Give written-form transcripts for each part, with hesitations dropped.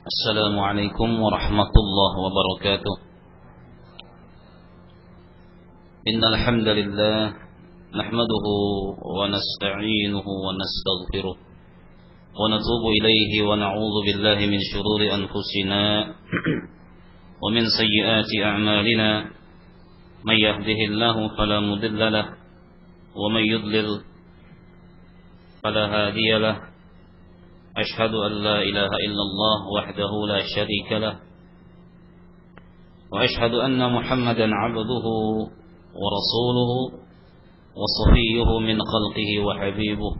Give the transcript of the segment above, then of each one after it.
السلام عليكم ورحمة الله وبركاته. إن الحمد لله نحمده ونستعينه ونستغفره ونتوب إليه ونعوذ بالله من شرور أنفسنا ومن سيئات أعمالنا. من يهده الله فلا مضل له ومن يضلل فلا هادي له. أشهد أن لا إله إلا الله وحده لا شريك له وأشهد أن محمدا عبده ورسوله وصفيه من خلقه وحبيبه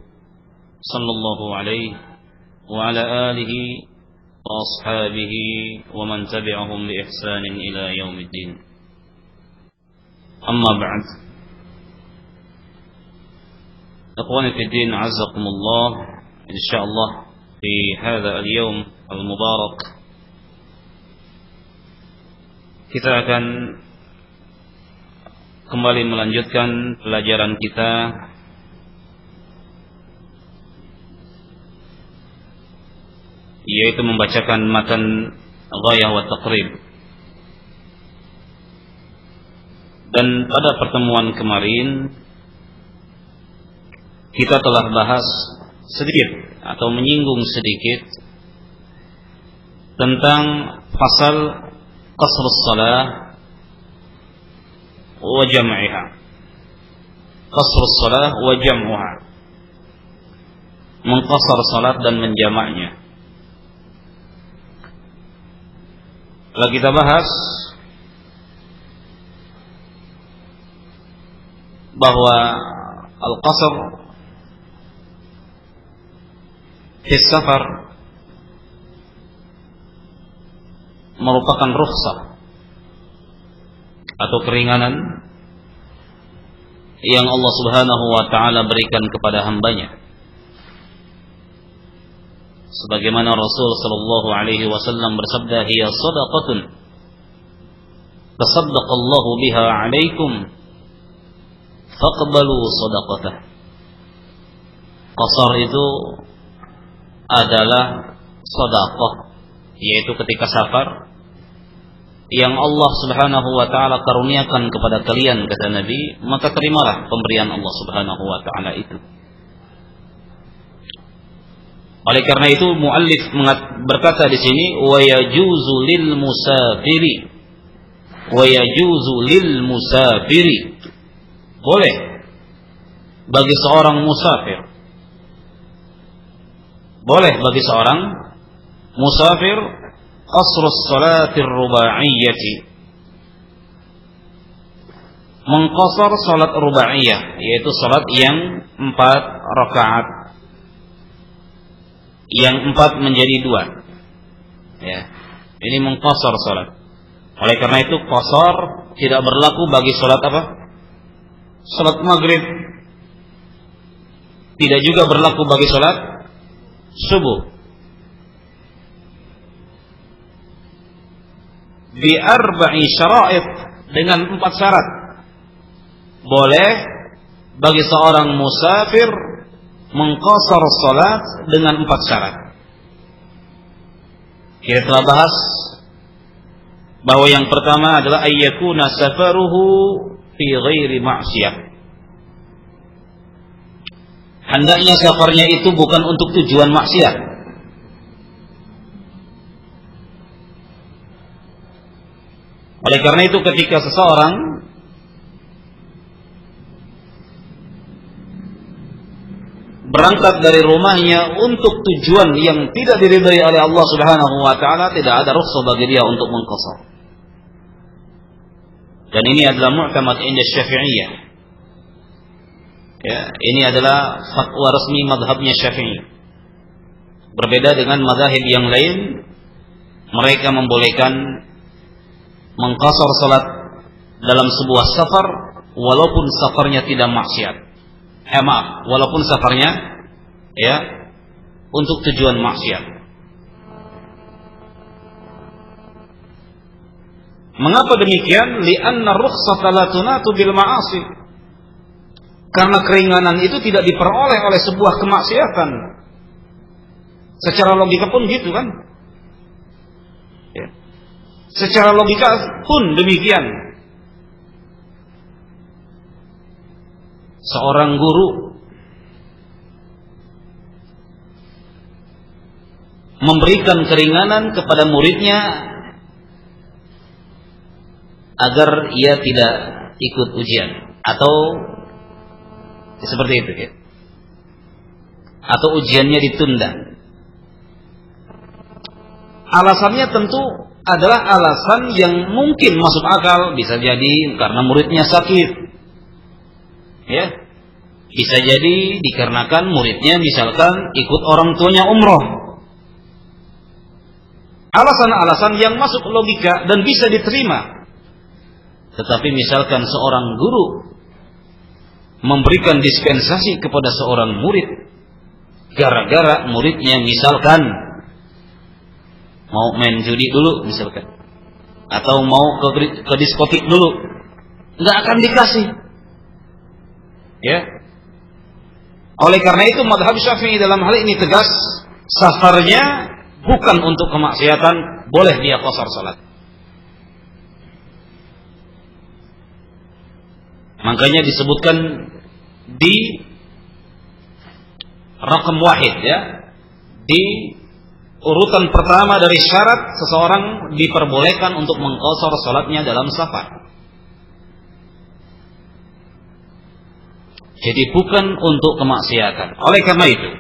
صلى الله عليه وعلى آله وأصحابه ومن تبعهم بإحسان إلى يوم الدين. أما بعد، إخواني في الدين عزكم الله. إن شاء الله في هذا اليوم المبارك kita akan kembali melanjutkan pelajaran kita yaitu membacakan matan Ghayah wa Taqrib. Dan pada pertemuan kemarin kita telah bahas sedikit atau menyinggung sedikit tentang pasal qasrus shalah wa jam'iha. Qasrus shalah wa jam'uha, mengqasar salat dan menjamaknya. Lalu kita bahas bahwa al-qasr fi safar merupakan rukhsah atau keringanan yang Allah Subhanahu wa taala berikan kepada hambanya. Sebagaimana Rasul sallallahu alaihi wasallam bersabda, "Hiya shadaqatun tasaddaqallahu biha 'alaikum faqbalu shadaqatah." Qasar itu adalah sedekah, yaitu ketika safar yang Allah Subhanahu wa taala karuniakan kepada kalian, kata Nabi, maka terimalah pemberian Allah Subhanahu wa taala itu. Oleh karena itu muallif berkata di sini, wa yajuzu lil musafiri, boleh bagi seorang musafir, qasrus salatir ruba'iyyati, mengqasar salat rubaiyah, yaitu salat yang 4 rakaat, yang 4 menjadi 2. Ya, ini mengqasar salat. Oleh karena itu qasar tidak berlaku bagi salat apa? Salat maghrib. Tidak juga berlaku bagi salat subuh. Bi arba'i syara'id, dengan 4 syarat. Boleh bagi seorang musafir mengqasar salat dengan 4 syarat. Kita telah bahas bahwa yang pertama adalah ayyakuna safaruhu fi ghairi ma'siyah. Hendaknya safarnya itu bukan untuk tujuan maksiat. Oleh karena itu ketika seseorang berangkat dari rumahnya untuk tujuan yang tidak diridhai oleh Allah Subhanahu wa taala, tidak ada rukhsah bagi dia untuk mengqasar. Dan ini adalah mu'tamad inda Syafi'iyah. Ya, ini adalah fatwa resmi mazhabnya Syafi'i. Berbeda dengan mazhab yang lain, mereka membolehkan mengqasar salat dalam sebuah safar walaupun safarnya tidak maksiat. Walaupun safarnya ya untuk tujuan maksiat. Mengapa demikian? Li'anna rukhsata la tunatu bil ma'asi. Karena keringanan itu tidak diperoleh oleh sebuah kemaksiatan. Secara logika pun gitu kan. Secara logika pun demikian. Seorang guru memberikan keringanan kepada muridnya agar ia tidak ikut ujian, atau seperti itu ya. Atau ujiannya ditunda. Alasannya tentu adalah alasan yang mungkin masuk akal, bisa jadi karena muridnya sakit. Ya. Bisa jadi dikarenakan muridnya misalkan ikut orang tuanya umroh. Alasan-alasan yang masuk logika dan bisa diterima. Tetapi misalkan seorang guru memberikan dispensasi kepada seorang murid gara-gara muridnya misalkan mau main judi dulu misalkan, atau mau ke diskotik dulu, nggak akan dikasih. Ya. Oleh karena itu mazhab Syafi'i dalam hal ini tegas, safarnya bukan untuk kemaksiatan, boleh dia qashar salat. Makanya disebutkan di rakam wahid, ya, di urutan pertama dari syarat seseorang diperbolehkan untuk mengqashar salatnya dalam safar. Jadi bukan untuk kemaksiatan. Oleh karena itu,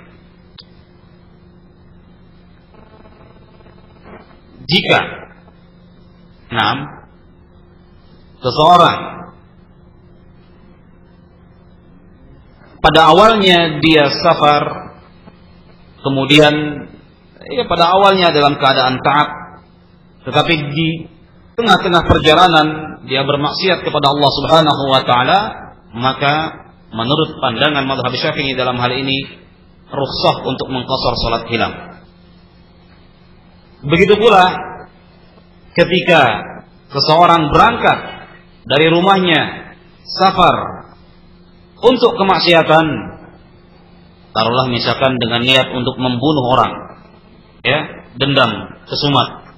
jika seseorang pada awalnya dia safar, kemudian pada awalnya dalam keadaan taat, tetapi di tengah-tengah perjalanan dia bermaksiat kepada Allah Subhanahu wa taala, maka menurut pandangan mazhab Syafi'i dalam hal ini rukhsah untuk mengqashar salat hilang. Begitu pula ketika seseorang berangkat dari rumahnya safar untuk kemaksiatan, taruhlah misalkan dengan niat untuk membunuh orang, ya, dendam, kesumat.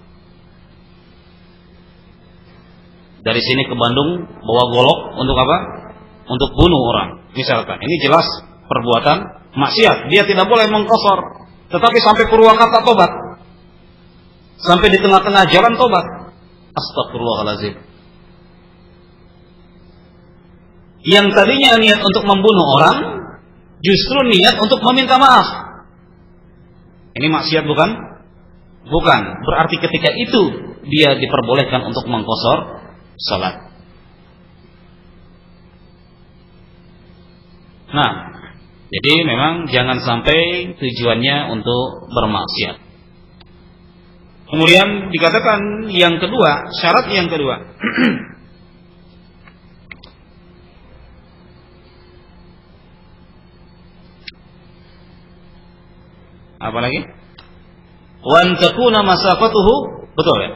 Dari sini ke Bandung bawa golok untuk apa? Untuk bunuh orang, misalkan. Ini jelas perbuatan maksiat. Dia tidak boleh mengqashar, tetapi sampai Purwakarta tobat, sampai di tengah-tengah jalan tobat. Astagfirullahaladzim. Yang tadinya niat untuk membunuh orang, justru niat untuk meminta maaf. Ini maksiat bukan? Bukan. Berarti ketika itu dia diperbolehkan untuk mengqashar salat. Nah, jadi memang jangan sampai tujuannya untuk bermaksiat. Kemudian dikatakan yang kedua, syarat yang kedua. Apa lagi? Wa an takuna masafatuhu, betul ya?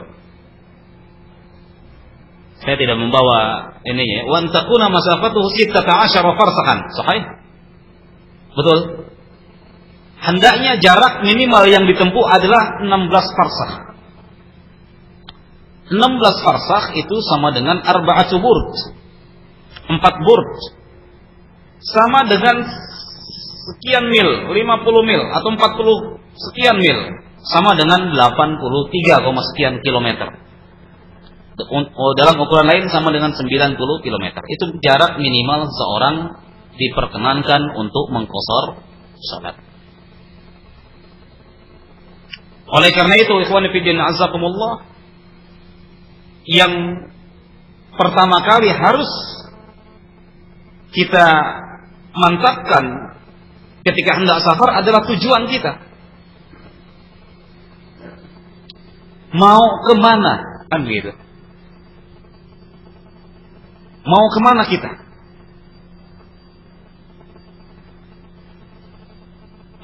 Saya tidak membawa ininya. Wa an takuna masafatuhu 16 farsakhan. Sahih? Betul. Hendaknya jarak minimal yang ditempuh adalah 16 farsakh. 16 farsakh itu sama dengan 4 burd. 4 burd. Sama dengan sekian mil, 50 mil atau 40 sekian mil, sama dengan 83, sekian kilometer. Dalam ukuran lain sama dengan 90 kilometer. Itu jarak minimal seorang diperkenankan untuk mengqashar salat. Oleh karena itu, ikhwan fillah azakumullah, yang pertama kali harus kita mantapkan ketika hendak safar adalah tujuan kita. Mau kemana? Kan begitu. Mau kemana kita?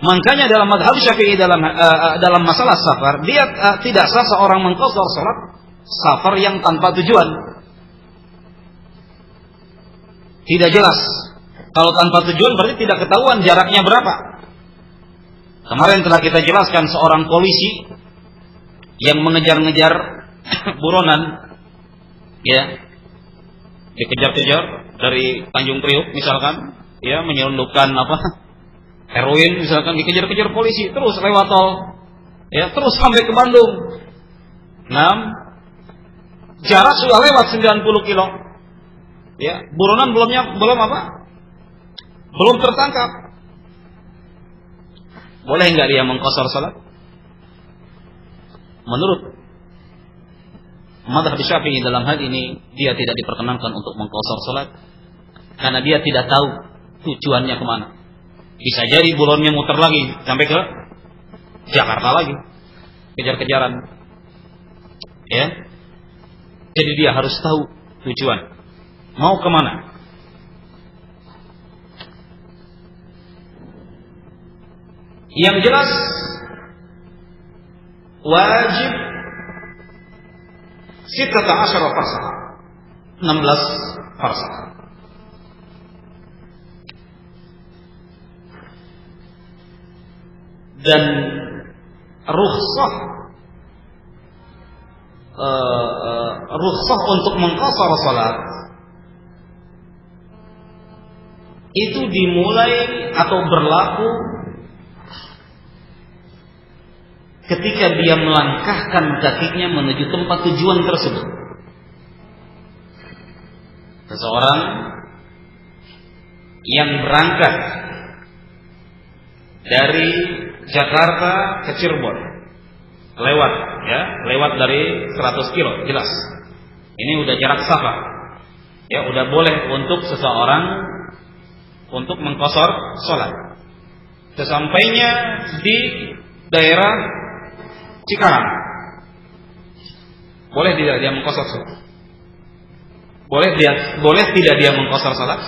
Makanya dalam mazhab Syafi'i dalam masalah safar, dia tidak sah seorang mengqashar salat safar yang tanpa tujuan. Tidak jelas. Kalau tanpa tujuan berarti tidak ketahuan jaraknya berapa. Kemarin telah kita jelaskan seorang polisi yang mengejar-ngejar buronan, ya, dikejar-kejar dari Tanjung Priok misalkan, ya, menyelundupkan heroin misalkan, dikejar-kejar polisi terus lewat tol, ya, terus sampai ke Bandung. Jarak sudah lewat 90 kilo, ya, buronan belum tertangkap. Boleh nggak dia mengqashar salat? Menurut mazhab Syafi'i dalam hal ini dia tidak diperkenankan untuk mengqashar salat karena dia tidak tahu tujuannya kemana. Bisa jadi buronnya muter lagi sampai ke Jakarta lagi, kejar-kejaran, ya. Jadi dia harus tahu tujuan, mau kemana. Yang jelas wajib 16 farsakh, 16 farsakh. Dan rukhsah untuk mengqashar salat itu dimulai atau berlaku ketika dia melangkahkan kakinya menuju tempat tujuan tersebut. Seseorang yang berangkat dari Jakarta ke Cirebon, lewat dari 100 kilo, jelas. Ini udah jarak safar, ya, udah boleh untuk seseorang untuk mengqashar salat. Sesampainya di daerah Cikarang, boleh tidak dia mengqashar salat? Boleh tidak dia mengqashar salat?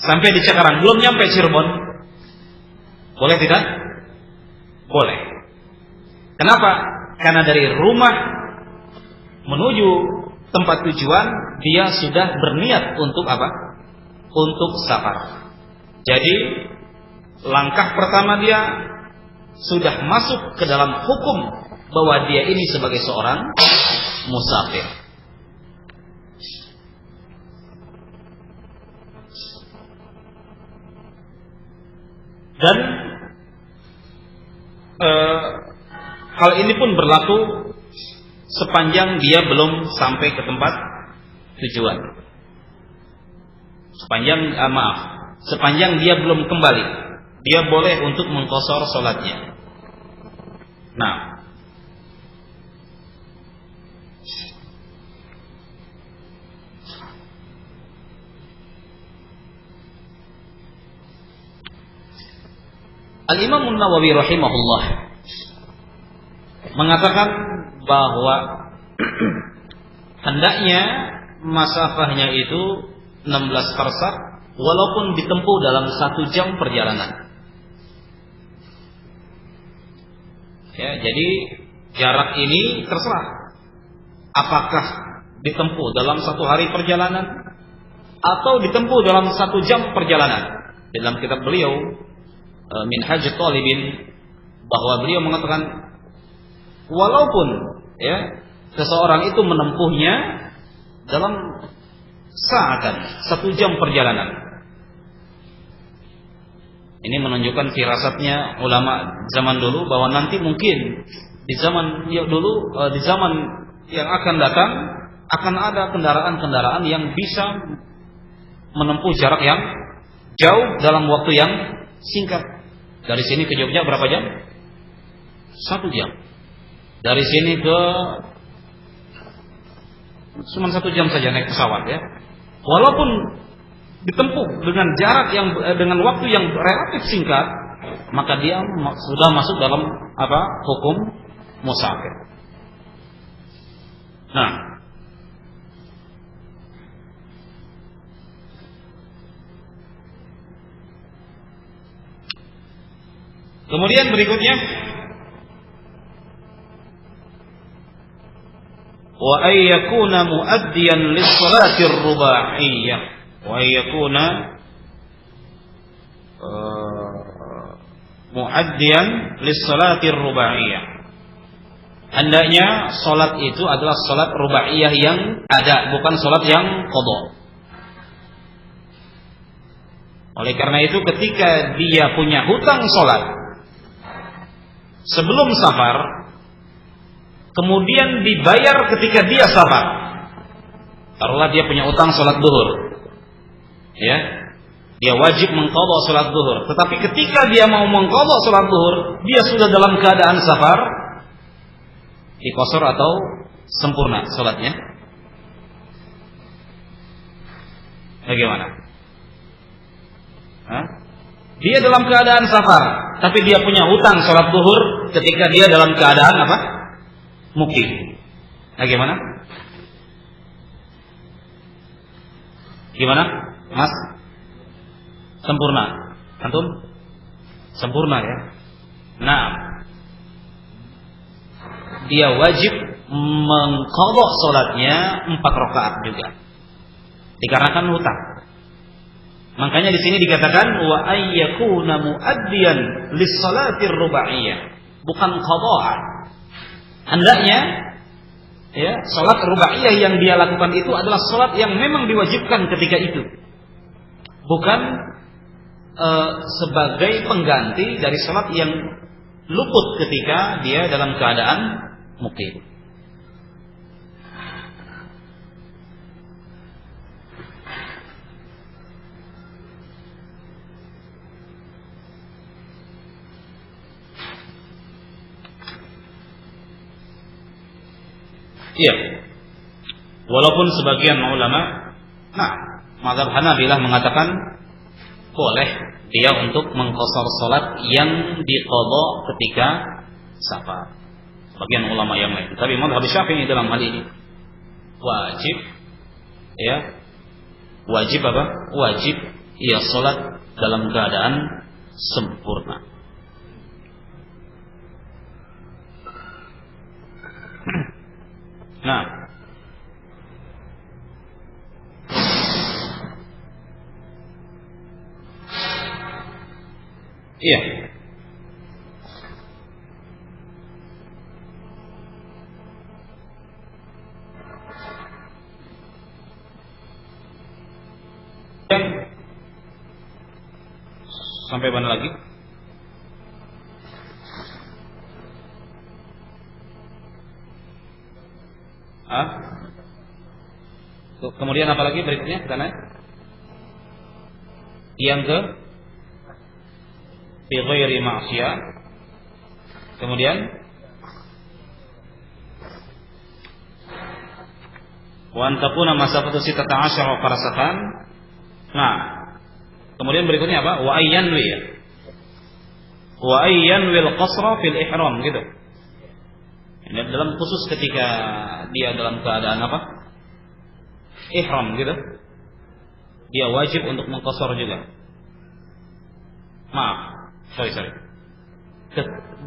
Sampai di Cikarang, belum nyampe Cirebon, boleh tidak? Boleh. Kenapa? Karena dari rumah menuju tempat tujuan dia sudah berniat untuk apa? Untuk safar. Jadi langkah pertama dia sudah masuk ke dalam hukum bahwa dia ini sebagai seorang musafir. Dan hal ini pun berlaku sepanjang dia belum sampai ke tempat tujuan. Sepanjang dia belum kembali, dia boleh untuk mengqashar salatnya. Nah, Al-Imam An-Nawawi rahimahullah mengatakan bahwa hendaknya masafahnya itu 16 farsakh walaupun ditempuh dalam 1 jam perjalanan. Ya, jadi jarak ini terserah apakah ditempuh dalam 1 hari perjalanan atau ditempuh dalam 1 jam perjalanan. Dalam kitab beliau Minhajut Talibin, bahwa beliau mengatakan walaupun ya seseorang itu menempuhnya dalam saatan 1 jam perjalanan. Ini menunjukkan firasatnya ulama zaman dulu bahwa nanti mungkin di zaman yang akan datang akan ada kendaraan-kendaraan yang bisa menempuh jarak yang jauh dalam waktu yang singkat. Dari sini ke Jogja berapa jam? 1 jam. Dari sini ke cuma 1 jam saja naik pesawat, ya. Walaupun ditempuh dengan jarak yang dengan waktu yang relatif singkat, maka dia sudah masuk dalam hukum musafir. Nah, kemudian berikutnya wa ayyakuna muaddiyan lis-salati ar-ruba'iyyah wa ayyakuna muaddiyan lis-salati ar-ruba'iyyah. hendaknya salat itu adalah salat rubaiyah yang ada, bukan salat yang qadha. Oleh karena itu ketika dia punya hutang salat sebelum safar, kemudian dibayar ketika dia safar, taruhlah dia punya hutang salat zuhur, ya, dia wajib mengqadha salat zuhur. Tetapi ketika dia mau mengqadha salat zuhur, dia sudah dalam keadaan safar, diqashar atau sempurna salatnya? Bagaimana? Dia dalam keadaan safar, tapi dia punya hutang salat zuhur ketika dia dalam keadaan apa? Mukim. Bagaimana? Gimana, Mas? Sempurna. Antum? Sempurna ya. Nah, dia wajib mengqadha salatnya 4 rakaat juga. Dikarenakan hutang. Makanya di sini dikatakan wa ayyakuna muaddiyan lis-salatir rubaiyah, bukan qadha'an. Hendaknya ya, salat rubaiyah yang dia lakukan itu adalah salat yang memang diwajibkan ketika itu. Bukan sebagai pengganti dari salat yang luput ketika dia dalam keadaan muqim. Iya. Walaupun sebagian ulama, mazhab Hanabilah mengatakan boleh dia untuk mengqashar salat yang diqadha ketika safar. Sebagian ulama yang lain. Tapi mazhab Syafi'i dalam hal ini wajib, ya, wajib apa? Wajib ia salat dalam keadaan sempurna. Nah, iya. Sampai mana lagi? Kemudian apa lagi berikutnya? Karena yang ke fi ghairi ma'siyah. Kemudian wa an takuna masafatu 16 farasatan. Nah, kemudian berikutnya apa? Wa ayyanwi. Wa ayyanwil qasra fil ihram, gitu. Ini dalam khusus ketika dia dalam keadaan apa? Ihram, gitu. Dia wajib untuk mengqashar juga. Sorry.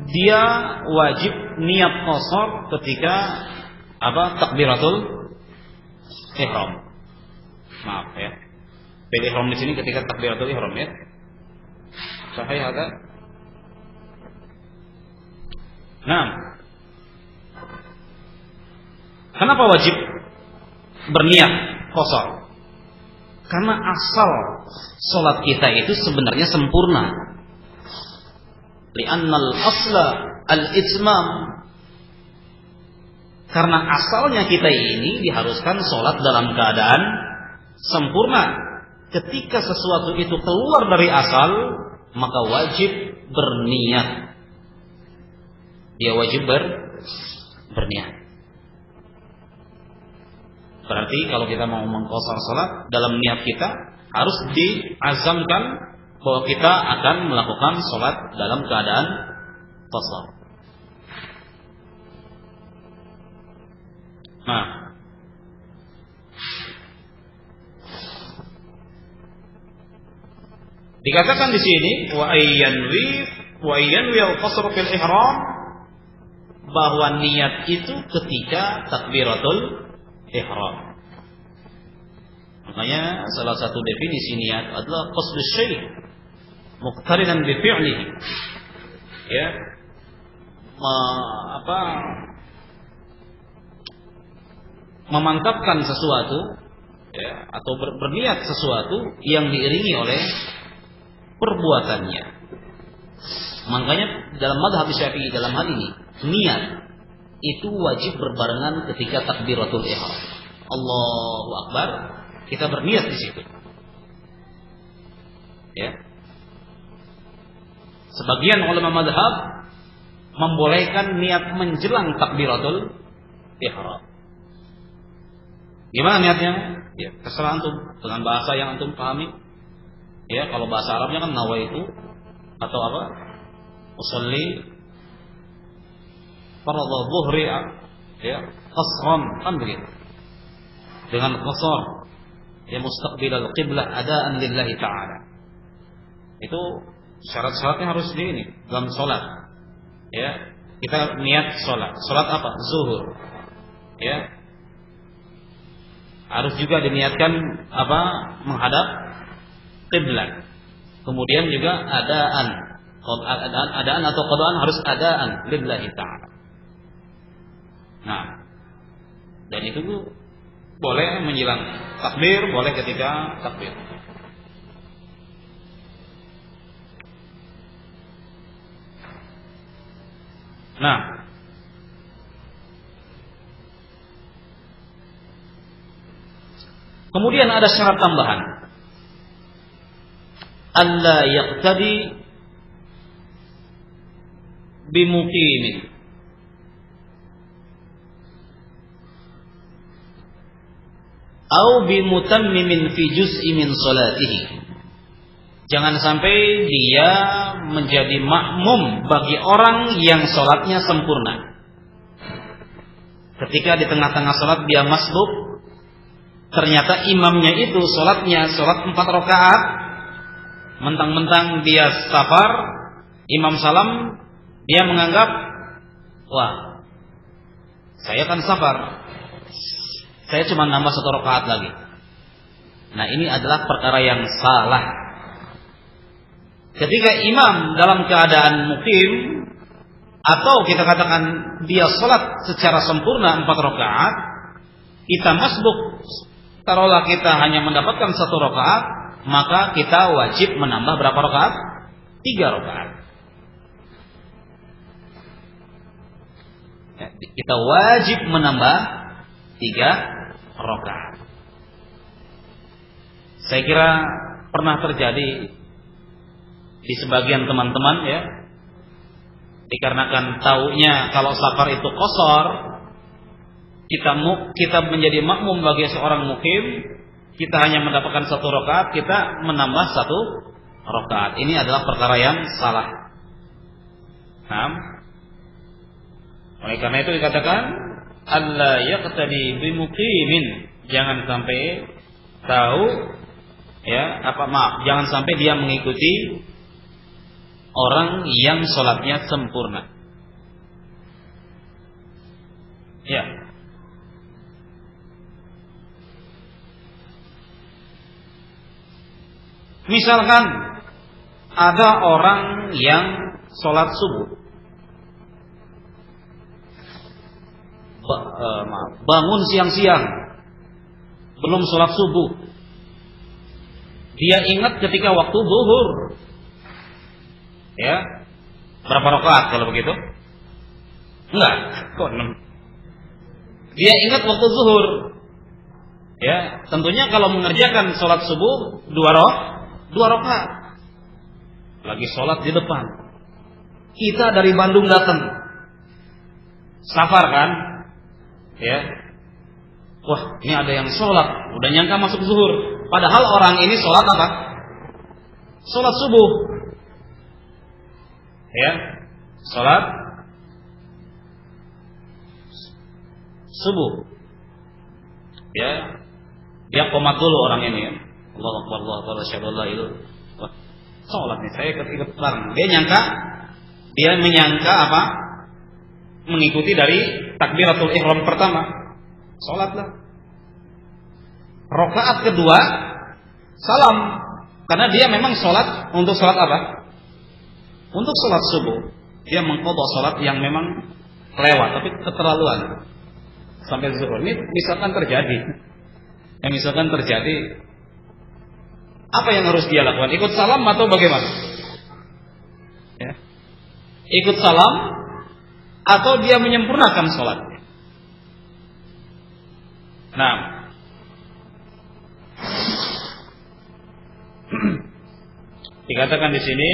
Dia wajib niat qashar ketika apa? Takbiratul ihram. Ya. Bil ihram di sini ketika takbiratul ihram, ya. Sahih ada? Nah, kenapa wajib berniat qashar? Karena asal salat kita itu sebenarnya sempurna. Li'annal asla al-itmam. Karena asalnya kita ini diharuskan salat dalam keadaan sempurna. Ketika sesuatu itu keluar dari asal, maka wajib berniat. Dia wajib berniat. Berarti kalau kita mau mengqashar salat, dalam niat kita harus diazamkan bahwa kita akan melakukan salat dalam keadaan qashar. Nah, dikatakan di sini wa ayyanwi al-qasr fil ihram, bahwa niat itu ketika takbiratul ihram. Makanya salah satu definisi niat adalah qasdus syai' muqtarinan bi fi'lihi. Ya. memantapkan sesuatu, ya, atau berniat sesuatu yang diiringi oleh perbuatannya. Makanya dalam mazhab Syafi'i dalam hal ini niat itu wajib berbarengan ketika takbiratul ihram. Allahu Akbar, kita berniat di situ. Ya. Sebagian ulama mazhab membolehkan niat menjelang takbiratul ihram. Gimana niatnya? Ya, terserah antum dengan bahasa yang antum pahami. Ya, kalau bahasa Arabnya kan nawaitu atau apa? Usolli fardhu dhuhri, ya, qasran, kan begitu. Dengan qasar, ya, mustaqbilal qiblah adaan lillahi ta'ala. Itu syarat-syaratnya harus di ini dalam salat. Ya, kita niat salat. Salat apa? Zuhur. Ya. Harus juga diniatkan apa? Menghadap qiblat. Kemudian juga adaan atau qadaan harus adaan lillahi ta'ala. Nah, dan itu boleh menjelang takbir, boleh ketika takbir. Nah, kemudian ada syarat tambahan. Alla yaqtadi bimuqimin. Au bimutammimin fi juz'i min salatihi. Jangan sampai dia menjadi makmum bagi orang yang salatnya sempurna. Ketika di tengah-tengah salat dia masbuk, ternyata imamnya itu salat 4 rakaat, mentang-mentang dia safar, imam salam, dia menganggap, wah, saya kan safar, saya cuma nambah 1 rakaat lagi. Nah, ini adalah perkara yang salah. Ketika imam dalam keadaan mukim, atau kita katakan dia salat secara sempurna 4 rakaat, kita masbuk, taruhlah kita hanya mendapatkan 1 rakaat, maka kita wajib menambah berapa rakaat? 3 rakaat. Kita wajib menambah 3 rakaat. Saya kira pernah terjadi di sebagian teman-teman, ya, dikarenakan taunya kalau safar itu qasar, kita menjadi makmum bagi seorang mukim, kita hanya mendapatkan 1 rakaat, kita menambah 1 rakaat. Ini adalah perkara yang salah. Nah, oleh karena itu dikatakan alla yaqtadi bimuqimin, jangan sampai tahu, ya, jangan sampai dia mengikuti orang yang sholatnya sempurna. Ya. Misalkan ada orang yang sholat subuh, bangun siang-siang, belum sholat subuh. Dia ingat ketika waktu zuhur. Ya, berapa rakaat kalau begitu? Enggak, kok 6. Dia ingat waktu zuhur. Ya, tentunya kalau mengerjakan sholat subuh 2 rakaat. Lagi sholat di depan. Kita dari Bandung datang, safar kan? Ya, wah, ini ada yang sholat, udah nyangka masuk zuhur. Padahal orang ini sholat apa? Sholat subuh. Ya, sholat subuh. Ya, dia qomat dulu orang ini. Ya. Allahu Akbar, Allahu Akbar, asyhadu an la ilaha illallah. Sholat nih, saya ikut bareng. Dia menyangka apa? Mengikuti dari takbiratul ihram pertama. Sholatlah. Rakaat kedua salam, karena dia memang sholat untuk sholat apa? Untuk sholat subuh. Dia mengqadha sholat yang memang lewat, tapi keterlaluan. sampai zuhur. Ini misalkan terjadi. Misalkan terjadi, apa yang harus dia lakukan? Ikut salam atau bagaimana? Ya. Ikut salam atau dia menyempurnakan sholatnya? Nah, dikatakan di sini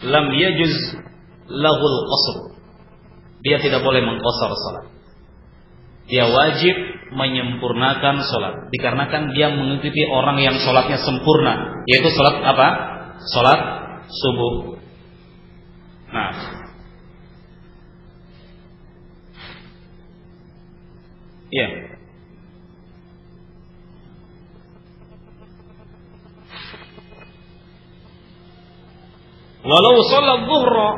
lam yajuz lahul qasr. Dia tidak boleh mengqasar salat. Dia wajib menyempurnakan salat dikarenakan dia mengikuti orang yang salatnya sempurna, yaitu salat apa? Salat subuh. Nah, iya. Walau sholat zuhra,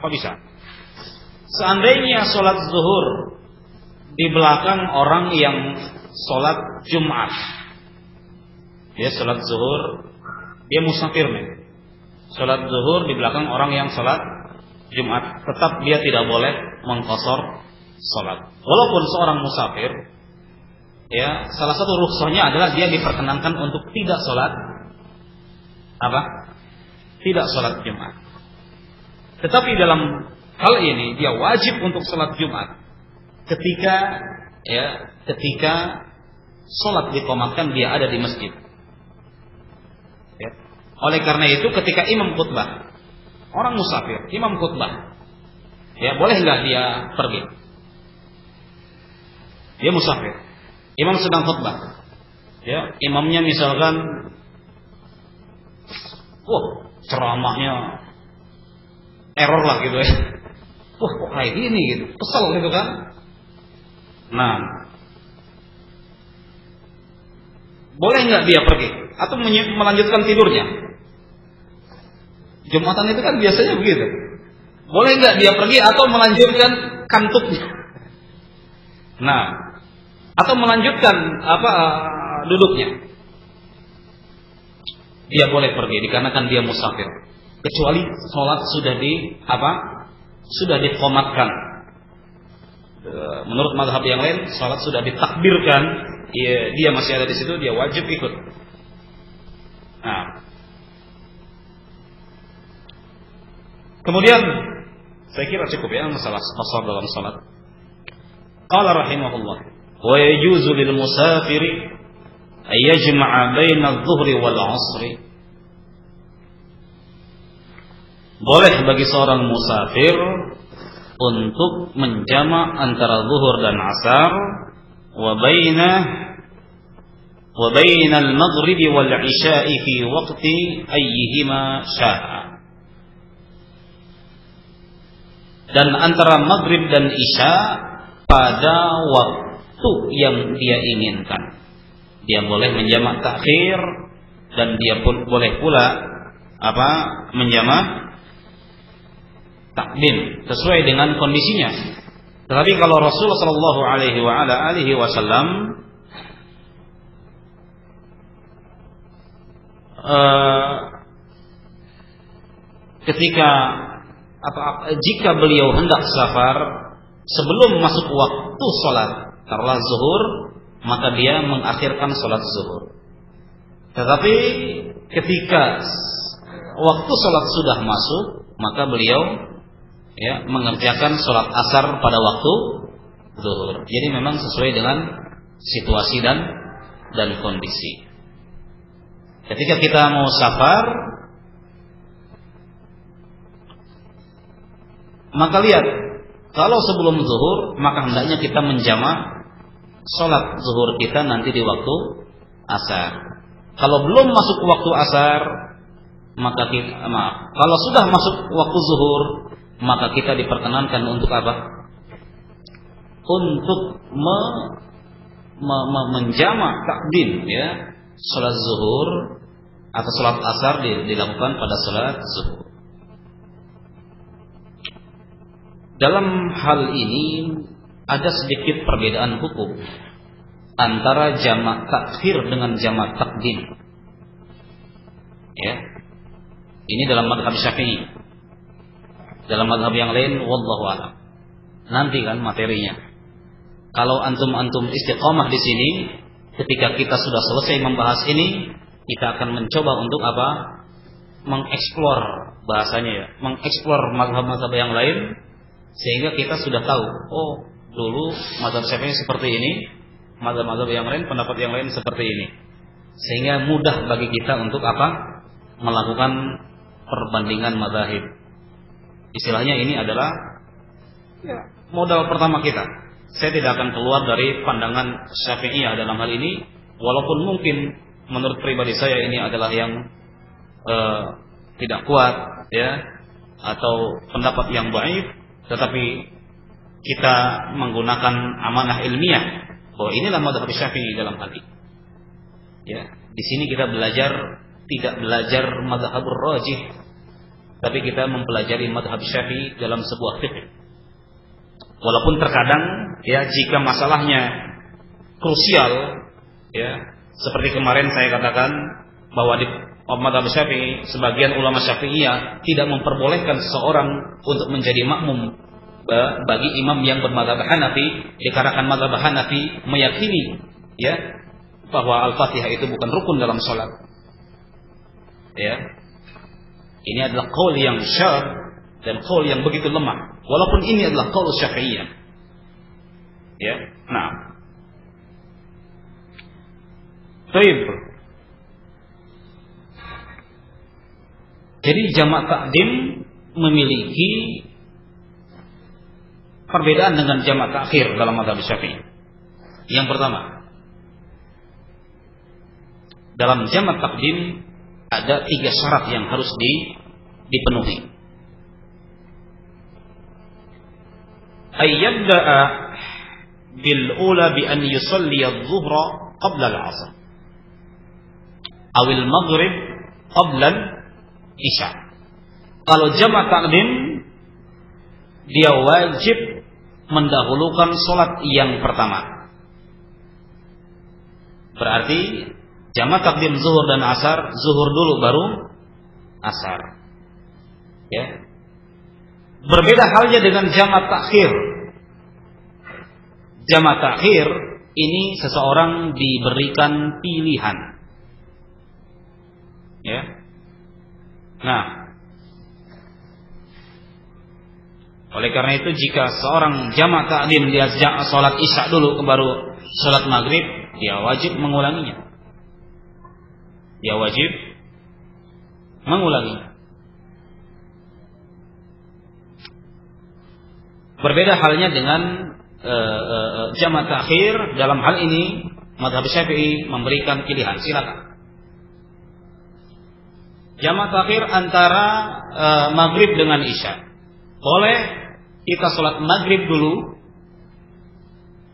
apa bisa? Seandainya sholat zuhur di belakang orang yang sholat Jumat, dia sholat zuhur, dia musafir nih. Sholat zuhur di belakang orang yang sholat Jumat, tetap dia tidak boleh mengqasar sholat. Walaupun seorang musafir, ya, salah satu rukhsahnya adalah dia diperkenankan untuk tidak sholat apa? Tidak sholat Jumat. Tetapi dalam hal ini dia wajib untuk sholat Jumat ketika sholat diqamatkan dia ada di masjid. Ya. Oleh karena itu ketika imam khutbah, orang musafir, imam khutbah, ya boleh nggak dia pergi? Dia musafir, imam sedang khutbah, ya imamnya misalkan, ceramahnya error lah gitu ya, kok kayak gini gitu, kesel gitu kan. Nah, boleh nggak dia pergi atau melanjutkan tidurnya? Jumatan itu kan biasanya begitu. Boleh nggak dia pergi atau melanjutkan kantuknya? Nah, atau melanjutkan duduknya? Dia boleh pergi dikarenakan dia musafir, kecuali sholat sudah diqamatkan. Menurut mazhab yang lain, sholat sudah ditakbirkan, dia masih ada di situ, dia wajib ikut. Nah, kemudian saya kira cukup ya masalah qasar dalam salat. Qala rahimahullah, wa yajuzu lil musafiri ay yajma'a baina adh-dhuhri wal 'ashri. Boleh bagi seorang musafir untuk menjama' antara zuhur dan asar wa bainal maghribi wal 'isya'i fi waqti ayyihima sya'a. Dan antara maghrib dan isya pada waktu yang dia inginkan. Dia boleh menjamak takhir dan dia pun boleh pula menjamak takdim sesuai dengan kondisinya. Tetapi kalau Rasulullah sallallahu alaihi wasallam jika beliau hendak safar sebelum masuk waktu sholat taruhlah zuhur, maka dia mengakhirkan sholat zuhur. Tetapi ketika waktu sholat sudah masuk, maka beliau mengerjakan sholat asar pada waktu zuhur. Jadi memang sesuai dengan situasi dan kondisi. Ketika kita mau safar, maka lihat, kalau sebelum zuhur, maka hendaknya kita menjamak sholat zuhur kita nanti di waktu asar. Kalau belum masuk waktu asar, kalau sudah masuk waktu zuhur, maka kita diperkenankan untuk apa? Untuk menjamak takdim, ya, sholat zuhur atau sholat asar dilakukan pada sholat zuhur. Dalam hal ini ada sedikit perbedaan hukum antara jamak takhir dengan jamak takdim. Ya. Ini dalam mazhab Syafi'i. Dalam mazhab yang lain wallahu a'lam. Nanti kan materinya. Kalau antum istiqomah di sini, ketika kita sudah selesai membahas ini, kita akan mencoba untuk apa? Mengeksplor bahasanya ya, mengeksplor mazhab-mazhab yang lain, sehingga kita sudah tahu, oh dulu mazhab Syafi'i seperti ini, mazhab-mazhab yang lain, pendapat yang lain seperti ini, sehingga mudah bagi kita untuk apa? Melakukan perbandingan mazhab. Istilahnya ini adalah modal pertama kita. Saya tidak akan keluar dari pandangan Syafi'iyah dalam hal ini, walaupun mungkin menurut pribadi saya ini adalah yang tidak kuat ya, atau pendapat yang dhaif, tetapi kita menggunakan amanah ilmiah bahwa inilah mazhab Syafi'i dalam hal ini. Ya, di sini kita tidak belajar mazhabur rajih, tapi kita mempelajari mazhab Syafi'i dalam sebuah fiqh. Walaupun terkadang ya, jika masalahnya krusial ya, seperti kemarin saya katakan bahwa di mazhab Syafi'i sebagian ulama Syafi'iyah tidak memperbolehkan seseorang untuk menjadi makmum bagi imam yang bermadzhab Hanafi, dikarenakan mazhab Hanafi meyakini ya bahwa Al-Fatihah itu bukan rukun dalam salat. Ya. Ini adalah qaul yang syadz dan qaul yang begitu lemah. Walaupun ini adalah qaul Syafi'iyah. Ya. Nah. Baik. Jadi jamak takdim memiliki perbedaan dengan jamak takhir dalam mazhab Syafi'i. Yang pertama, dalam jamak takdim ada 3 syarat yang harus dipenuhi. Ayyabda'a bil ula bi an yusalli adh-dhuhra qabla al-'asr aw al-maghrib qabla al-isya. Kalau jamak takdim, dia wajib mendahulukan salat yang pertama. Berarti jamak takdim zuhur dan asar, zuhur dulu baru asar. Ya. Berbeda halnya dengan jamak takhir. Jamak takhir ini seseorang diberikan pilihan. Ya. Nah, oleh karena itu jika seorang jamak takdim dia salat isya dulu baru salat maghrib, dia wajib mengulanginya. Dia wajib mengulanginya. Berbeda halnya dengan jamak takhir. Dalam hal ini mazhab Syafi'i memberikan pilihan, silakan. Jamak takhir antara maghrib dengan isya. Boleh kita sholat maghrib dulu,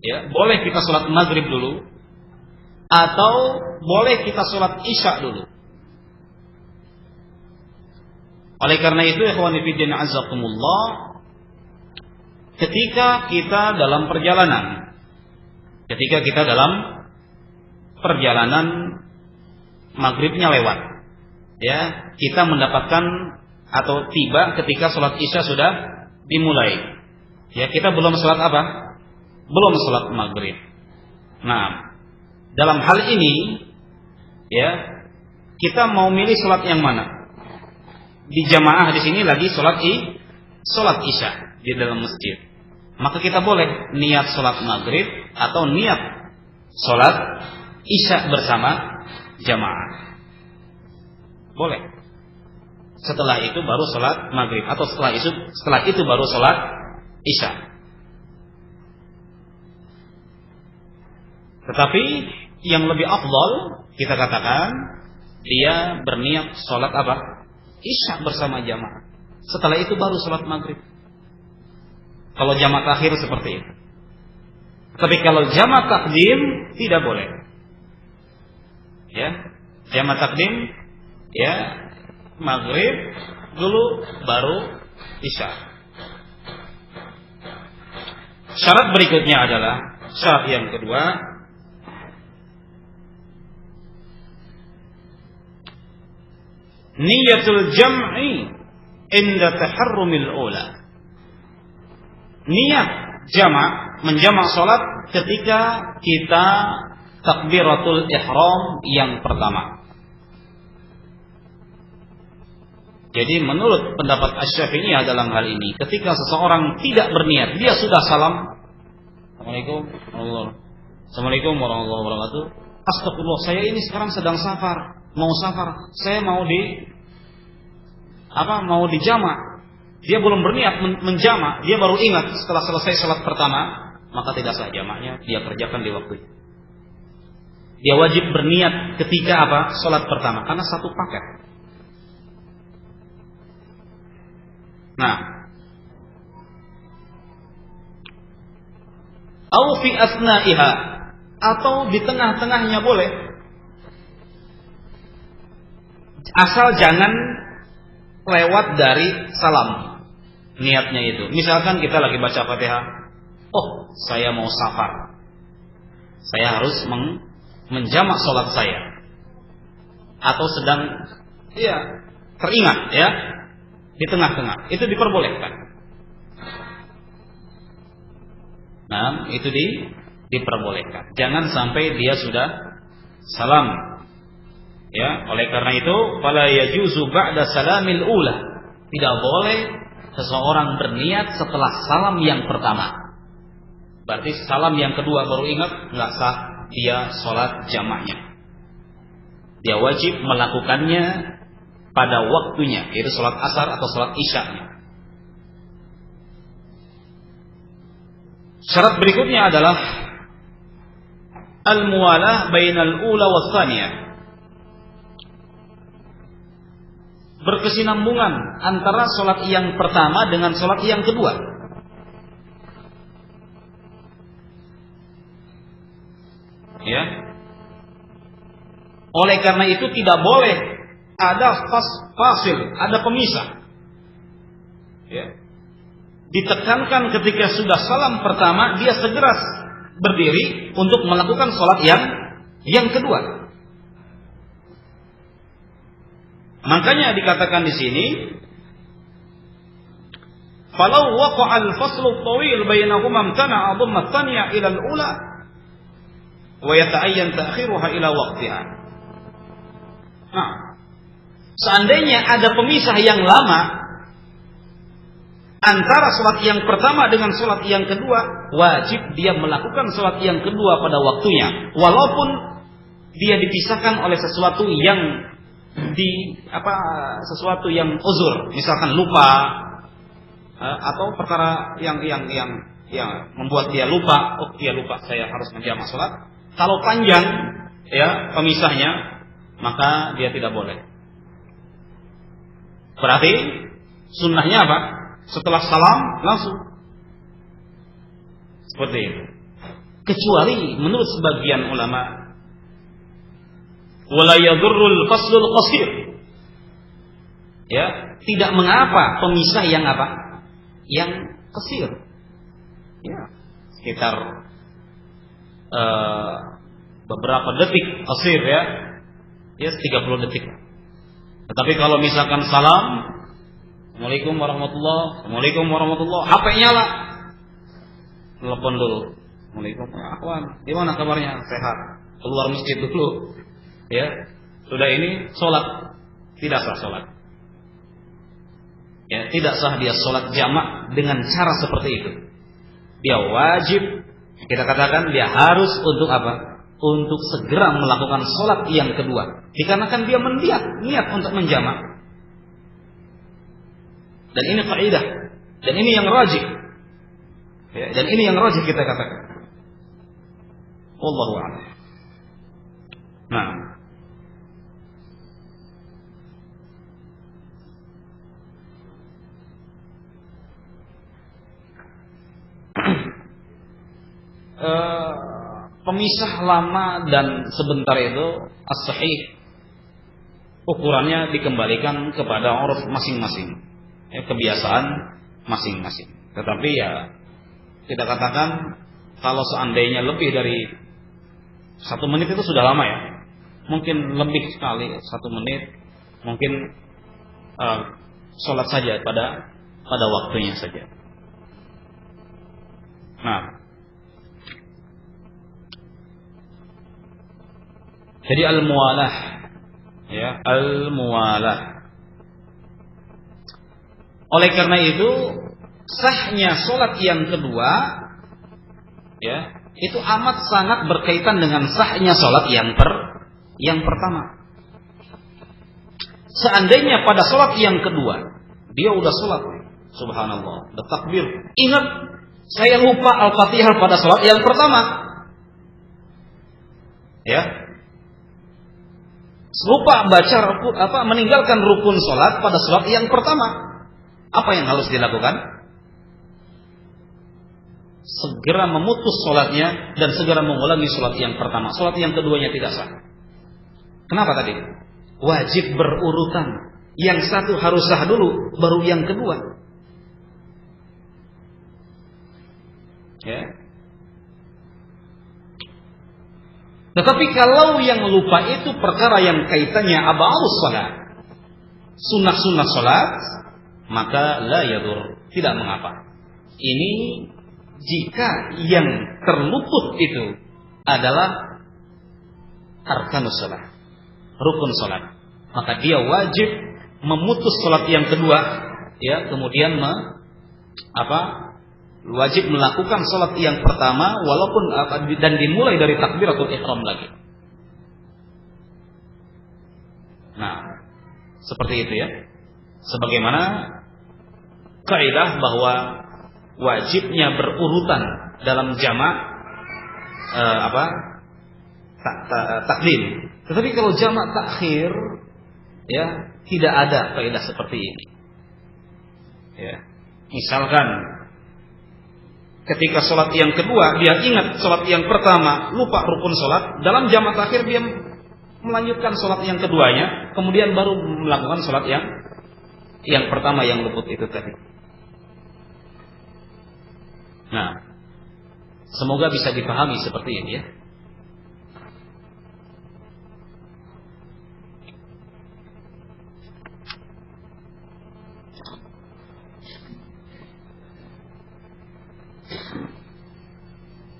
ya, boleh kita sholat maghrib dulu, atau boleh kita sholat isya dulu. Oleh karena itu, ikhwani fiddin azzakumullah, ketika kita dalam perjalanan maghribnya lewat, ya, kita mendapatkan atau tiba ketika sholat isya sudah dimulai, ya, kita belum sholat apa? Belum sholat maghrib. Nah, dalam hal ini, ya, kita mau milih sholat yang mana? Di jamaah di sini lagi sholat isya di dalam masjid. Maka kita boleh niat sholat maghrib atau niat sholat isya bersama jamaah. Boleh. Setelah itu baru sholat maghrib, atau setelah itu baru sholat isya. Tetapi yang lebih afdal kita katakan dia berniat sholat apa? Isya bersama jamaah. Setelah itu baru sholat maghrib. Kalau jamak takhir seperti itu. Tapi kalau jamak takdim tidak boleh. Ya, jamak takdim, ya, maghrib dulu baru isya. Syarat berikutnya adalah syarat yang kedua, niyatul jam'i inda taharrumil ula. Niat jamak, menjamak salat ketika kita takbiratul ihram yang pertama. Jadi menurut pendapat Asy-Syafi'iyah dalam hal ini, ketika seseorang tidak berniat, dia sudah salam, Assalamualaikum warahmatullahi wabarakatuh. Astagfirullah, saya ini sekarang sedang safar, saya mau dijamak. Dia belum berniat menjamak, dia baru ingat setelah selesai salat pertama, maka tidak sah jamaknya, dia kerjakan di waktunya. Dia wajib berniat ketika salat pertama, karena satu paket. Nah, au fi asna'iha, atau di tengah-tengahnya boleh, asal jangan lewat dari salam niatnya itu. Misalkan kita lagi baca Fatihah, saya mau safar, saya harus menjamak salat saya, atau sedang teringat di tengah-tengah, itu diperbolehkan. Nah, itu diperbolehkan. Jangan sampai dia sudah salam. Oleh karena itu, fala yajuzu ba'da salamil ula. Tidak boleh seseorang berniat setelah salam yang pertama. Berarti salam yang kedua baru ingat, enggak sah dia salat jamaknya. Dia wajib melakukannya pada waktunya, yaitu salat asar atau salat isya-nya. Syarat berikutnya adalah al-muwalah bainal ula was tsaniyah. Berkesinambungan antara salat yang pertama dengan salat yang kedua. Oleh karena itu tidak boleh ada fasil, ada pemisah. Ditekankan ketika sudah salam pertama, dia segera berdiri untuk melakukan salat yang kedua. Makanya dikatakan di sini, falau waqa'a al-faslu at-tawil bainahuma amtana'a dhamma ats-tsaniyah ila al-ula wa yata'ayyan ta'khiruha ila waqtiha. Nah, seandainya ada pemisah yang lama antara salat yang pertama dengan salat yang kedua, wajib dia melakukan salat yang kedua pada waktunya, walaupun dia dipisahkan oleh sesuatu yang sesuatu yang uzur, misalkan lupa atau perkara yang membuat dia lupa. Dia lupa, saya harus menjamak salat. Kalau panjang pemisahnya, maka dia tidak boleh. Berarti sunnahnya apa? Setelah salam langsung. Seperti itu. Kecuali menurut sebagian ulama, wala yadurrul faslul qasir. Tidak mengapa pemisah yang yang qasir. Sekitar beberapa detik qasir 30 detik. Tetapi kalau misalkan salam, Assalamualaikum warahmatullahi, HP nyala, telepon dulu. Assalamualaikum, akhwan, gimana kabarnya? Sehat. Keluar masjid dulu. Sudah ini sholat, tidak sah sholat. Tidak sah dia sholat jamak dengan cara seperti itu. Dia wajib, kita katakan dia harus untuk untuk segera melakukan sholat yang kedua, dikarenakan dia niat untuk menjamak. Dan ini kaidah, dan ini yang rajih, dan ini yang rajih kita katakan. Wallahu a'lam. Nah, pemisah lama dan sebentar itu as-sahih, ukurannya dikembalikan kepada uruf masing-masing, kebiasaan masing-masing. Tetapi kita katakan kalau seandainya lebih dari 1 menit itu sudah lama, mungkin lebih sekali 1 menit, mungkin sholat saja pada waktunya saja. Nah, jadi al-muwalah, ya, al-muwalah. Oleh karena itu, sahnya sholat yang kedua, ya, itu amat sangat berkaitan dengan sahnya sholat yang pertama. Seandainya pada sholat yang kedua dia udah sholat, subhanallah, udah takbir, ingat saya lupa al-fatihah pada sholat yang pertama, ya, lupa baca meninggalkan rukun sholat pada sholat yang pertama, apa yang harus dilakukan? Segera memutus sholatnya dan segera mengulangi sholat yang pertama. Sholat yang keduanya tidak sah. Kenapa tadi? Wajib berurutan. Yang satu harus sah dulu, baru yang kedua. Ya. Tetapi kalau yang lupa itu perkara yang kaitannya ab'alus salat, sunnah-sunnah salat, maka la yadur, tidak mengapa. Ini jika yang terluput itu adalah arkanus salat, rukun salat, maka dia wajib memutus salat yang kedua, ya, kemudian wajib melakukan salat yang pertama walaupun dan dimulai dari takbiratul ihram lagi. Nah, seperti itu ya. Sebagaimana kaidah bahwa wajibnya berurutan dalam jamak takdim. Tetapi kalau jamak takhir, ya, tidak ada kaidah seperti ini. Ya. Misalkan ketika sholat yang kedua dia ingat sholat yang pertama, lupa rukun sholat, dalam jamak takhir dia melanjutkan sholat yang keduanya, kemudian baru melakukan sholat yang pertama yang luput itu tadi. Nah, semoga bisa dipahami seperti ini ya.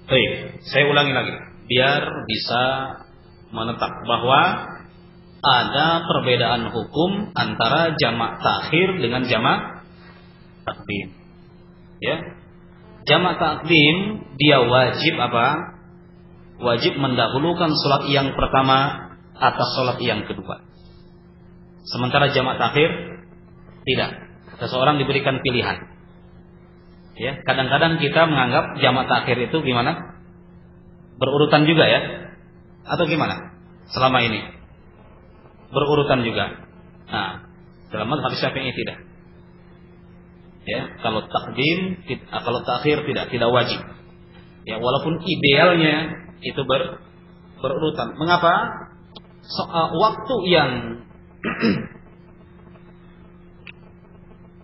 Baik, saya ulangi lagi biar bisa menetap bahwa ada perbedaan hukum antara jamak takhir dengan jamak takdim. Ya. Jamak takdim dia wajib apa? Wajib mendahulukan salat yang pertama atas salat yang kedua. Sementara jamak takhir tidak. Seseorang diberikan pilihan. Ya, kadang-kadang kita menganggap jamak takhir itu gimana? Berurutan juga ya? Atau gimana? Selama ini berurutan juga. Nah, dalam mazhab Syafi'i tidak. Ya, kalau takdim, kalau takhir tidak wajib. Ya, walaupun idealnya itu berurutan. Mengapa? Waktu yang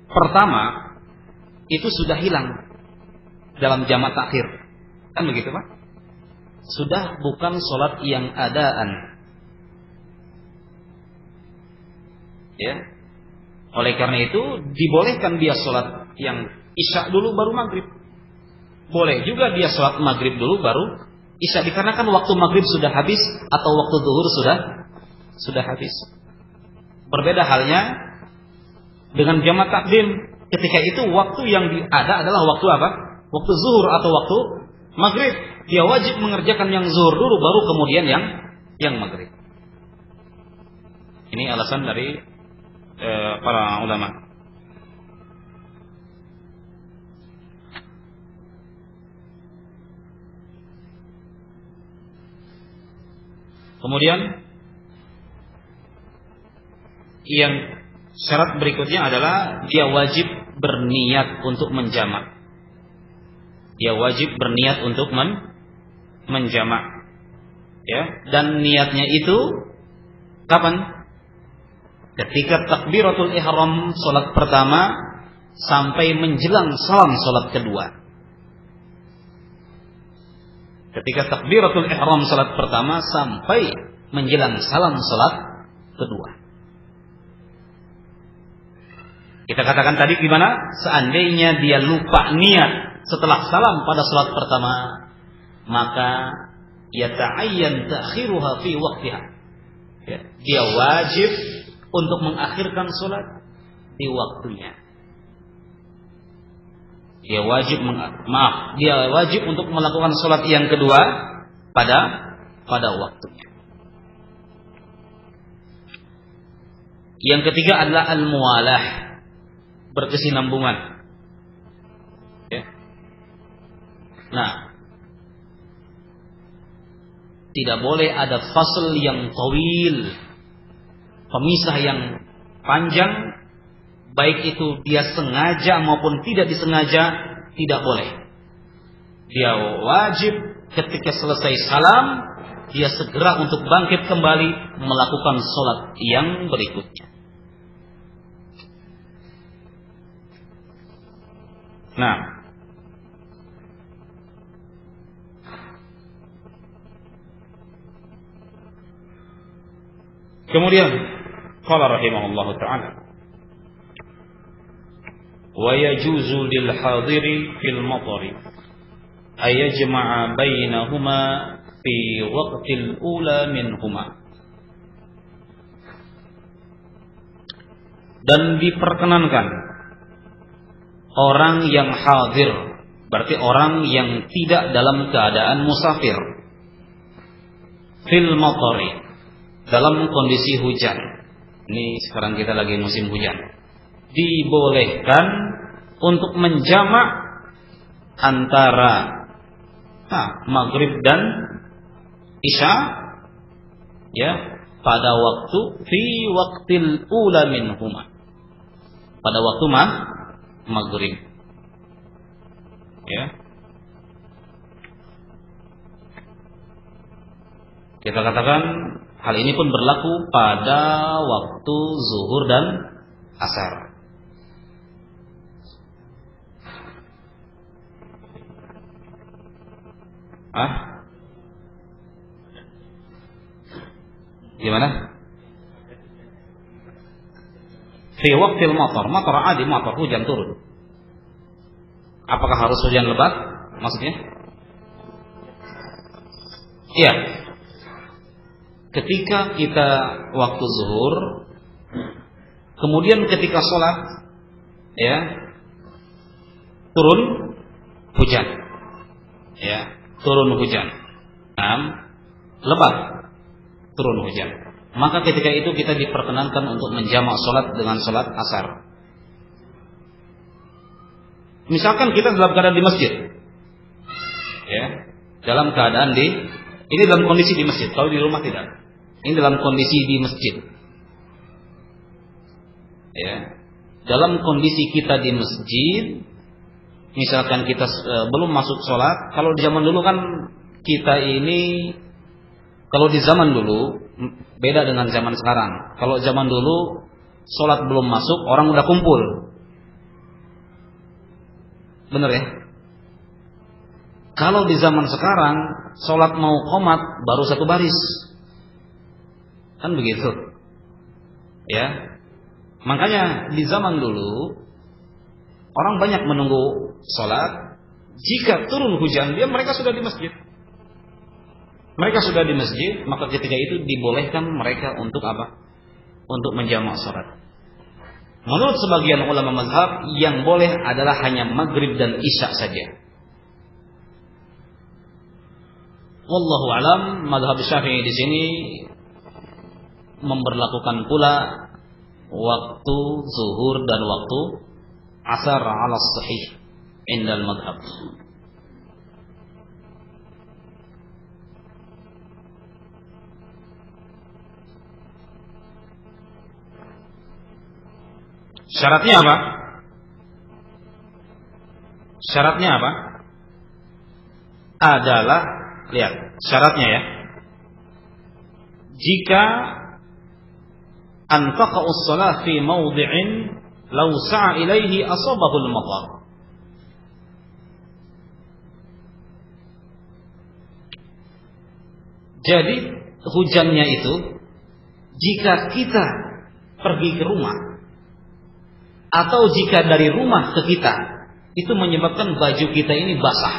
pertama itu sudah hilang dalam jamak takhir. Kan begitu, Pak? Sudah bukan sholat yang adaan. Ya. Oleh karena itu dibolehkan dia sholat yang isya dulu baru maghrib. Boleh juga dia sholat maghrib dulu baru isya, dikarenakan waktu maghrib sudah habis atau waktu zuhur sudah habis. Berbeda halnya dengan jamak takdim. Ketika itu waktu yang ada adalah waktu apa? Waktu zuhur atau waktu maghrib. Dia wajib mengerjakan yang zuhur dulu baru kemudian yang maghrib. Ini alasan dari para ulama. Kemudian yang syarat berikutnya adalah dia wajib berniat untuk menjamak. Dia wajib berniat untuk menjamak. Ya, dan niatnya itu kapan? Ketika takbiratul ihram salat pertama sampai menjelang salam salat kedua. Ketika takbiratul ihram salat pertama sampai menjelang salam salat kedua. Kita katakan tadi gimana? Seandainya dia lupa niat setelah salam pada salat pertama, maka yata'ayyan ta'khiruha fi waqtiha. Ya, dia wajib untuk mengakhirkan salat di waktunya. Dia wajib untuk melakukan salat yang kedua pada waktunya. Yang ketiga adalah al-muwalah, berkesinambungan. Ya. Nah, tidak boleh ada fasl yang tawil, pemisah yang panjang, baik itu dia sengaja maupun tidak disengaja, tidak boleh. Dia wajib ketika selesai salam, dia segera untuk bangkit kembali melakukan sholat yang berikutnya. Nah, kemudian qala rahimahullahu ta'ala wa yajuzu lil hadiri fil matari ay yajma'a bainahuma fi waqtil ula minhuma. Dan diperkenankan orang yang hadir, berarti orang yang tidak dalam keadaan musafir, fil matari, dalam kondisi hujan. Ini sekarang kita lagi musim hujan. Dibolehkan untuk menjamak antara maghrib dan isya, ya, pada waktu fi waqtil ula minhuma, pada waktu maghrib, ya. Kita katakan hal ini pun berlaku pada waktu zuhur dan asar. Gimana? Fi waqtil matar adi, matar hujan turun. Apakah harus hujan lebat maksudnya? Iya. Ketika kita waktu zuhur, kemudian ketika sholat, ya, turun hujan, ya, turun hujan, lebat, turun hujan. Maka ketika itu kita diperkenankan untuk menjamak sholat dengan sholat asar. Misalkan kita dalam keadaan di masjid, ya, dalam keadaan ini dalam kondisi di masjid. Kalau di rumah tidak. Ini dalam kondisi di masjid. Ya, dalam kondisi kita di masjid, misalkan kita belum masuk sholat. Kalau di zaman dulu kan kita ini, kalau di zaman dulu beda dengan zaman sekarang. Kalau zaman dulu sholat belum masuk, orang udah kumpul. Bener ya? Kalau di zaman sekarang sholat mau qomat baru satu baris, kan begitu, ya. Makanya di zaman dulu orang banyak menunggu sholat. Jika turun hujan, mereka sudah di masjid. Mereka sudah di masjid, maka ketika itu dibolehkan mereka untuk apa? Untuk menjamak sholat. Menurut sebagian ulama mazhab, yang boleh adalah hanya maghrib dan isya saja. Wallahu alam, mazhab Syafi'i di sini memberlakukan pula waktu zuhur dan waktu asar ala sahih indal madhab. Syaratnya apa? Syaratnya apa? Adalah, lihat syaratnya ya. Jika anfaqa'us shalah fi mawdi'in law sa'a ilaihi asabahu al-matar. Jadi hujannya itu, jika kita pergi ke rumah, atau jika dari rumah ke kita itu menyebabkan baju kita ini basah.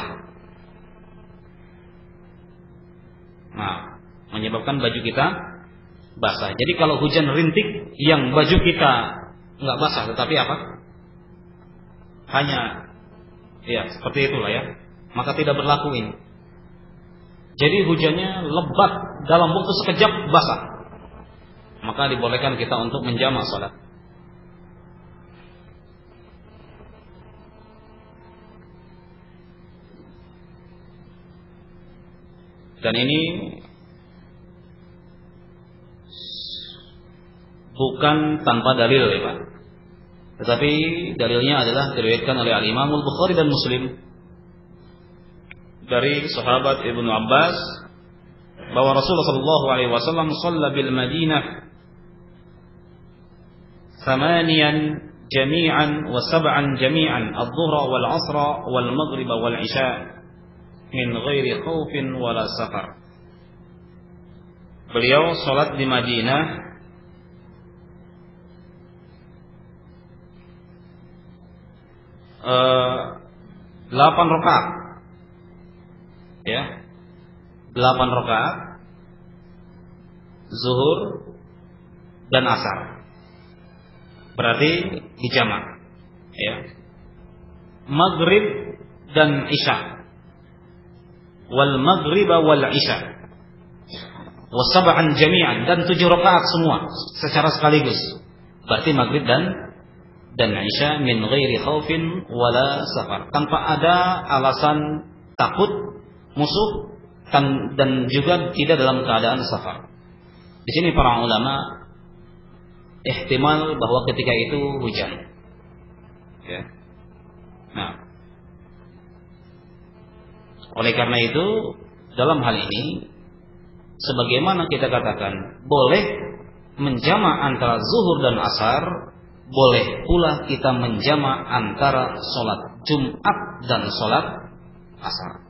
Nah, menyebabkan baju kita basah. Jadi kalau hujan rintik yang baju kita nggak basah, tetapi apa? Hanya ya seperti itulah ya. Maka tidak berlaku ini. Jadi hujannya lebat dalam waktu sekejap basah. Maka dibolehkan kita untuk menjamak salat. Dan ini bukan tanpa dalil ya Pak. Tetapi dalilnya adalah diriwayatkan oleh Al-Imam Al-Bukhari dan Muslim dari sahabat Ibnu Abbas bahwa Rasulullah sallallahu alaihi wasallam shalla bil Madinah 8 jami'an wa 7 jami'an adh-dhuhra wal 'ashra wal maghriba wal 'isha min ghairi khaufin wala safar. Beliau salat di Madinah 8 rakaat. Ya. 8 rakaat zuhur dan asar. Berarti dijamak. Ya. Maghrib dan isya. Wal maghriba wal isya wa 7 jami'an, dan 7 rakaat semua secara sekaligus. Berarti maghrib dan isya min ghairi khaufin wala safar, tanpa ada alasan takut musuh dan juga tidak dalam keadaan safar. Di sini para ulama ihtimal bahwa ketika itu hujan. Ya. Nah, oleh karena itu dalam hal ini sebagaimana kita katakan boleh menjamak antara zuhur dan asar, boleh pula kita menjamak antara sholat Jumat dan sholat asar.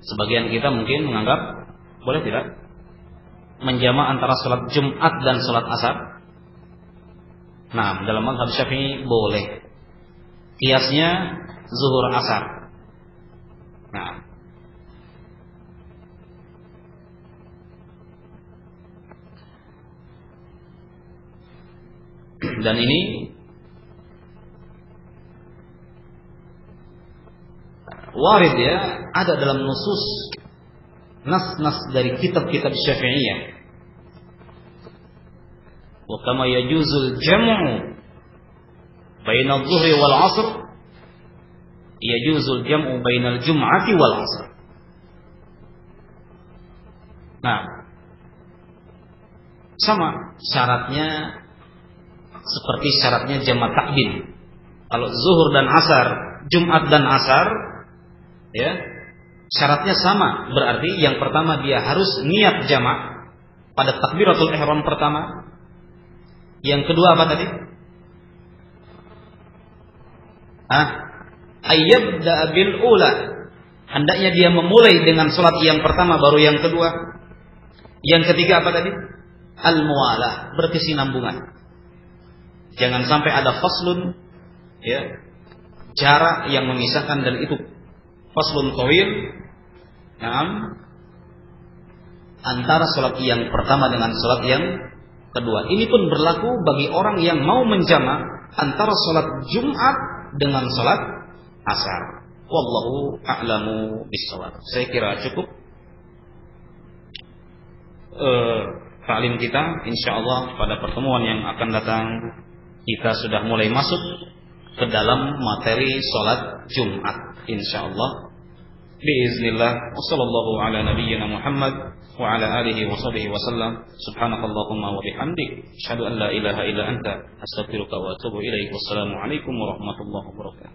Sebagian kita mungkin menganggap boleh tidak menjamak antara sholat Jumat dan sholat asar. Nah, dalam mazhab Syafi'i boleh. Kiasnya zuhur asar. Nah, dan ini warid ya, ada dalam nusus nas-nas dari kitab-kitab Syafi'iyah. Wa kama yajuzul jam'u bainal dhuhri wal 'ashr yajuzul jam'u bainal jum'ati wal 'ashr. Nah, sama syaratnya seperti syaratnya jamak takdim. Kalau zuhur dan asar, Jumat dan asar, ya, syaratnya sama. Berarti yang pertama dia harus niat jamak pada takbiratul ihram pertama. Yang kedua apa tadi? Ayyabda bil ula. Hendaknya dia memulai dengan salat yang pertama baru yang kedua. Yang ketiga apa tadi? Al-muwalah, berkesinambungan. Jangan sampai ada faslun, ya, jarak yang memisahkan, dan itu faslun tawil, antara salat yang pertama dengan salat yang kedua. Ini pun berlaku bagi orang yang mau menjamak antara salat Jumat dengan salat asar. Wallahu a'lamu bissawab. Saya kira cukup ta'lim kita. Insyaallah pada pertemuan yang akan datang kita sudah mulai masuk ke dalam materi salat Jumat insyaallah. Biiznillah. Wassallallahu ala nabiyyina Muhammad wa ala alihi wa sahbihi wasallam. Subhanakallahumma wa bihamdik asyhadu an la ilaha illa anta astaghfiruka wa atubu ilaik. Wassalamu alaikum warahmatullahi wabarakatuh.